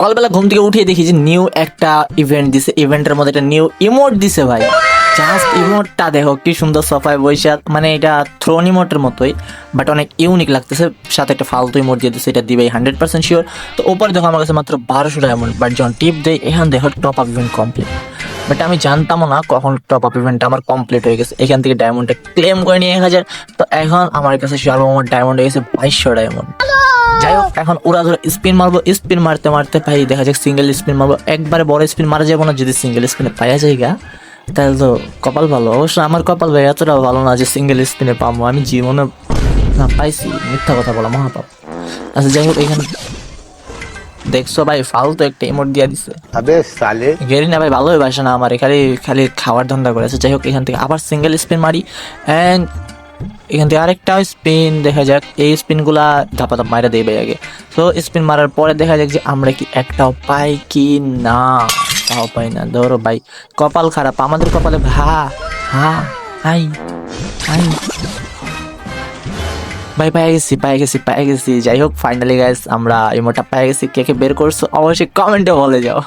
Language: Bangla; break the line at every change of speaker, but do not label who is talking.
সকালবেলা ঘুম থেকে উঠিয়ে দেখি যে নিউ একটা ইভেন্ট দিছে, ইভেন্টের মধ্যে একটা নিউ ইমোট দিছে ভাই। জাস্ট ইমোটটা দেখো কি সুন্দর, সোফায় বসে, মানে এটা থ্রোন ইমোটের মতোই বাট অনেক ইউনিক লাগতেছে। সাথে একটা ফালতু ইমোট দিয়ে দিচ্ছে, এটা দিবে 100% শিওর। তো ওপরে দেখো আমার কাছে মাত্র 1200 ডায়মন্ড, বাট যখন টিপ দেয় এখান দেখো top up event complete. But আমি জানতামও না কখন টপ আপ ইভেন্টটা আমার কমপ্লিট হয়ে গেছে। এখান থেকে ডায়মন্ডটা ক্লেম করে নিয়ে 1000। তো এখন আমার কাছে সর্বমোট ডায়মন্ড হয়ে গেছে 2200 ডায়মন্ড। যাই হোক, এখন ওরা ধরো স্পিন মারবো, স্পিন মারতে মারতে ভাই দেখা যাক সিঙ্গেল স্পিন মারবো। একবারে বড় স্পিন মারা যাবো না, যদি সিঙ্গেল স্পিনে পাওয়া যায়গা তাহলে তো কপাল ভালো। অবশ্য আমার কপাল ভাই এতটাও ভালো না যে সিঙ্গেল স্পিনে পাবো। আমি জীবনে না পাইছি, মিথ্যা কথা বলা মহাপাপ। আচ্ছা যাই হোক, এখানে দেখছো ভাই ফালতু একটা ইমোট দিয়া দিছে।
अबे साले
গেরিনা ভাই ভালোই বাসে না আমার, খালি খালি খাওয়ার ধান্দা করেছে। যাই হোক, এখান থেকে আবার সিঙ্গেল স্পিন মারি অ্যান্ড এখান থেকে আরেকটা স্পিন দেখা যাক। এই স্পিনগুলা ধাপা ধাপ মারা দেবে আগে। তো স্পিন মারার পরে দেখা যাক যে আমরা কি একটাও পাই কি না। তাও পাই না, ধরো ভাই কপাল খারাপ আমাদের কপালে। হা হা হাই হাই ভাই, পাই গেছি। যাই হোক, ফাইনালি গাইস আমরা ইমোটা পেয়ে গেছি। কে কে বের করছো অবশ্যই কমেন্টে বলে যাও।